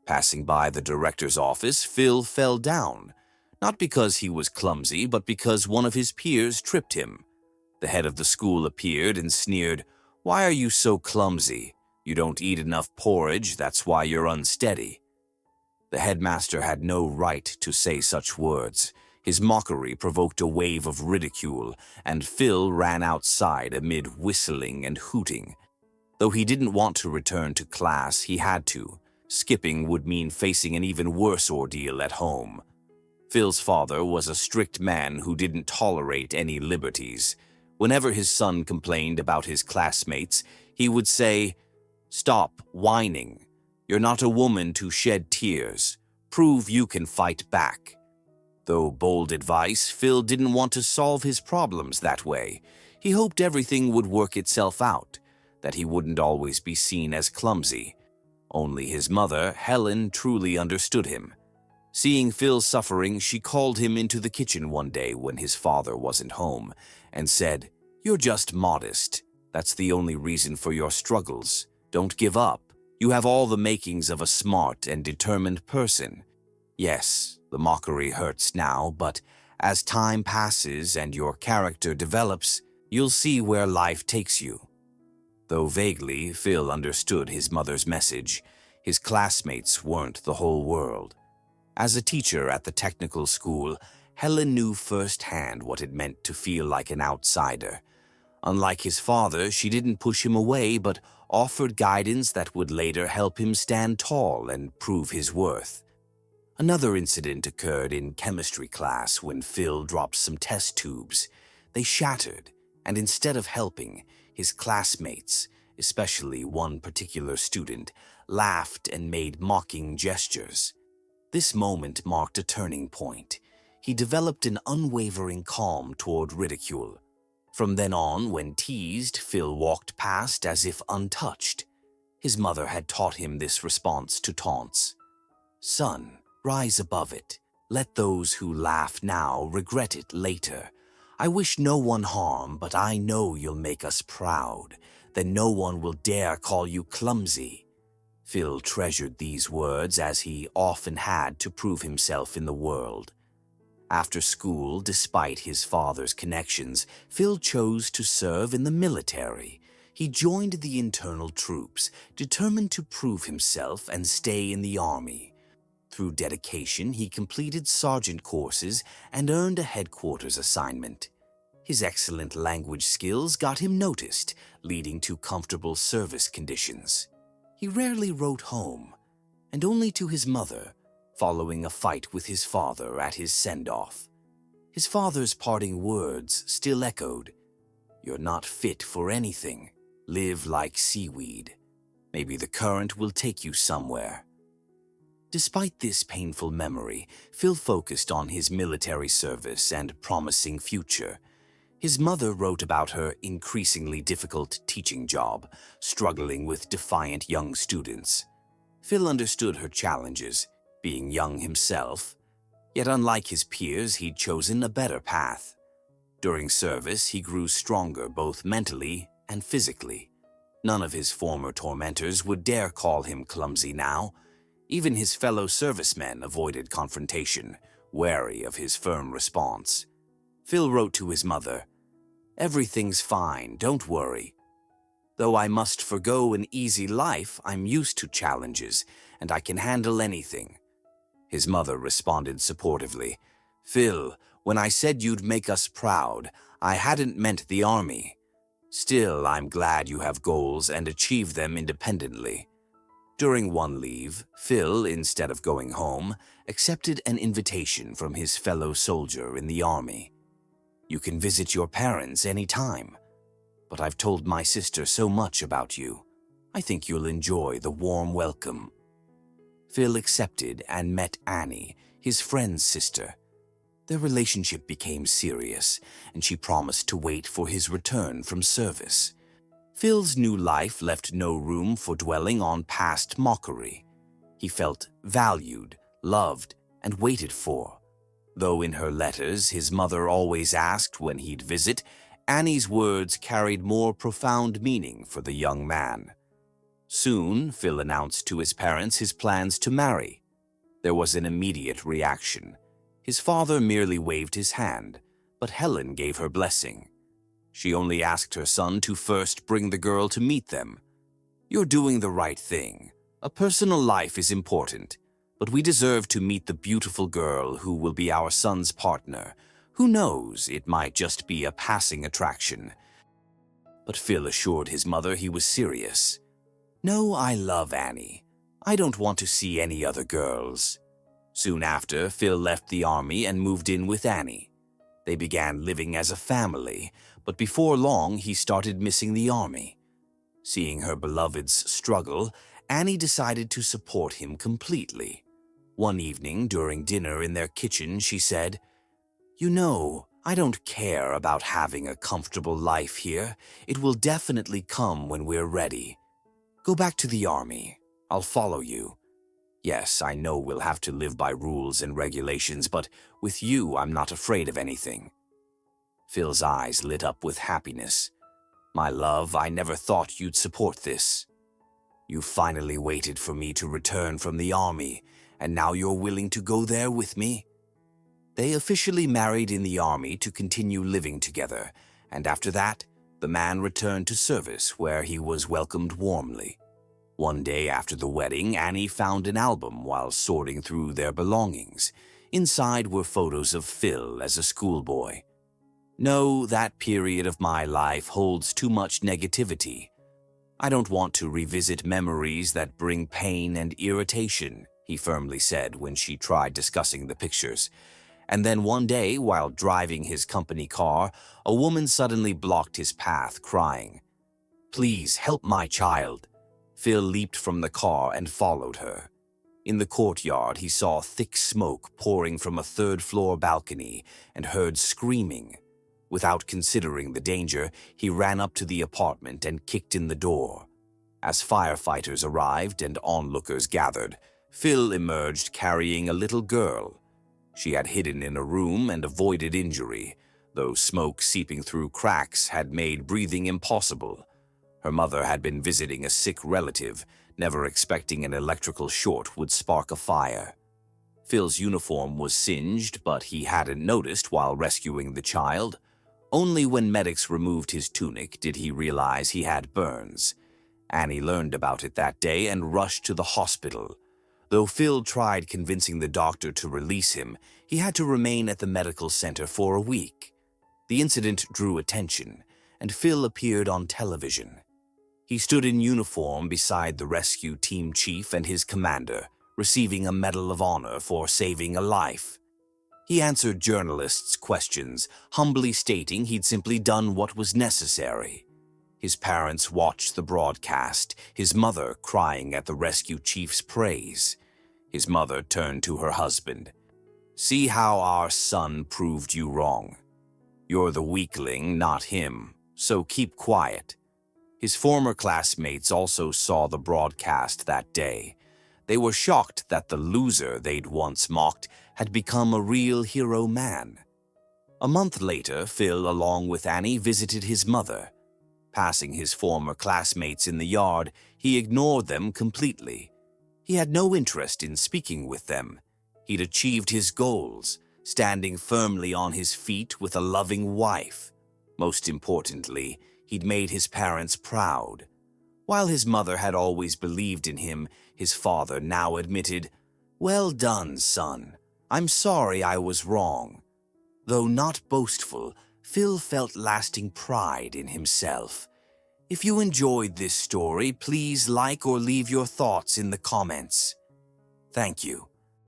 Passing by the director's office, Phil fell down, not because he was clumsy, but because one of his peers tripped him. The head of the school appeared and sneered, "Why are you so clumsy? You don't eat enough porridge, that's why you're unsteady." The headmaster had no right to say such words. His mockery provoked a wave of ridicule, and Phil ran outside amid whistling and hooting. Though he didn't want to return to class, he had to. Skipping would mean facing an even worse ordeal at home. Phil's father was a strict man who didn't tolerate any liberties. Whenever his son complained about his classmates, he would say, "Stop whining. You're not a woman to shed tears. Prove you can fight back." Though bold advice, Phil didn't want to solve his problems that way. He hoped everything would work itself out, that he wouldn't always be seen as clumsy. Only his mother, Helen, truly understood him. Seeing Phil suffering, she called him into the kitchen one day when his father wasn't home and said, "You're just modest. That's the only reason for your struggles. Don't give up. You have all the makings of a smart and determined person." Yes, the mockery hurts now, but as time passes and your character develops, you'll see where life takes you. Though vaguely, Phil understood his mother's message. His classmates weren't the whole world. As a teacher at the technical school, Helen knew firsthand what it meant to feel like an outsider. Unlike his father, she didn't push him away, but offered guidance that would later help him stand tall and prove his worth. Another incident occurred in chemistry class when Phil dropped some test tubes. They shattered, and instead of helping, his classmates, especially one particular student, laughed and made mocking gestures. This moment marked a turning point. He developed an unwavering calm toward ridicule. From then on, when teased, Phil walked past as if untouched. His mother had taught him this response to taunts. "Son, rise above it. Let those who laugh now regret it later. I wish no one harm, but I know you'll make us proud. Then no one will dare call you clumsy." Phil treasured these words as he often had to prove himself in the world. After school, despite his father's connections, Phil chose to serve in the military. He joined the internal troops, determined to prove himself and stay in the army. Through dedication, he completed sergeant courses and earned a headquarters assignment. His excellent language skills got him noticed, leading to comfortable service conditions. He rarely wrote home, and only to his mother, following a fight with his father at his send-off. His father's parting words still echoed, "You're not fit for anything. Live like seaweed. Maybe the current will take you somewhere." Despite this painful memory, Phil focused on his military service and promising future. His mother wrote about her increasingly difficult teaching job, struggling with defiant young students. Phil understood her challenges, being young himself. Yet unlike his peers, he'd chosen a better path. During service, he grew stronger both mentally and physically. None of his former tormentors would dare call him clumsy now. Even his fellow servicemen avoided confrontation, wary of his firm response. Phil wrote to his mother, "Everything's fine, don't worry. Though I must forgo an easy life, I'm used to challenges, and I can handle anything." His mother responded supportively, "Phil, when I said you'd make us proud, I hadn't meant the army. Still, I'm glad you have goals and achieve them independently." During one leave, Phil, instead of going home, accepted an invitation from his fellow soldier in the army. "You can visit your parents any time, but I've told my sister so much about you. I think you'll enjoy the warm welcome." Phil accepted and met Annie, his friend's sister. Their relationship became serious, and she promised to wait for his return from service. Phil's new life left no room for dwelling on past mockery. He felt valued, loved, and waited for. Though in her letters his mother always asked when he'd visit, Annie's words carried more profound meaning for the young man. Soon, Phil announced to his parents his plans to marry. There was an immediate reaction. His father merely waved his hand, but Helen gave her blessing. She only asked her son to first bring the girl to meet them. "You're doing the right thing. A personal life is important, but we deserve to meet the beautiful girl who will be our son's partner. Who knows, it might just be a passing attraction." But Phil assured his mother he was serious. "No, I love Annie. I don't want to see any other girls." Soon after, Phil left the army and moved in with Annie. They began living as a family, but before long he started missing the army. Seeing her beloved's struggle, Annie decided to support him completely. One evening, during dinner in their kitchen, she said, "You know, I don't care about having a comfortable life here. It will definitely come when we're ready. Go back to the army. I'll follow you. Yes, I know we'll have to live by rules and regulations, but with you, I'm not afraid of anything." Phil's eyes lit up with happiness. "My love, I never thought you'd support this. You finally waited for me to return from the army, and now you're willing to go there with me?" They officially married in the army to continue living together, and after that, the man returned to service where he was welcomed warmly. One day after the wedding, Annie found an album while sorting through their belongings. Inside were photos of Phil as a schoolboy. "No, that period of my life holds too much negativity. I don't want to revisit memories that bring pain and irritation," he firmly said when she tried discussing the pictures. And then one day, while driving his company car, a woman suddenly blocked his path, crying, "Please help my child." Phil leaped from the car and followed her. In the courtyard, he saw thick smoke pouring from a third-floor balcony and heard screaming. Without considering the danger, he ran up to the apartment and kicked in the door. As firefighters arrived and onlookers gathered, Phil emerged carrying a little girl. She had hidden in a room and avoided injury, though smoke seeping through cracks had made breathing impossible. Her mother had been visiting a sick relative, never expecting an electrical short would spark a fire. Phil's uniform was singed, but he hadn't noticed while rescuing the child. Only when medics removed his tunic did he realize he had burns. Annie learned about it that day and rushed to the hospital. Though Phil tried convincing the doctor to release him, he had to remain at the medical center for a week. The incident drew attention, and Phil appeared on television. He stood in uniform beside the rescue team chief and his commander, receiving a Medal of Honor for saving a life. He answered journalists' questions, humbly stating he'd simply done what was necessary. His parents watched the broadcast, his mother crying at the rescue chief's praise. His mother turned to her husband. "See how our son proved you wrong. You're the weakling, not him, so keep quiet." His former classmates also saw the broadcast that day. They were shocked that the loser they'd once mocked had become a real hero man. A month later, Phil, along with Annie, visited his mother. Passing his former classmates in the yard, he ignored them completely. He had no interest in speaking with them. He'd achieved his goals, standing firmly on his feet with a loving wife. Most importantly, he'd made his parents proud. While his mother had always believed in him, his father now admitted, "Well done, son. I'm sorry I was wrong." Though not boastful, Phil felt lasting pride in himself. If you enjoyed this story, please like or leave your thoughts in the comments. Thank you.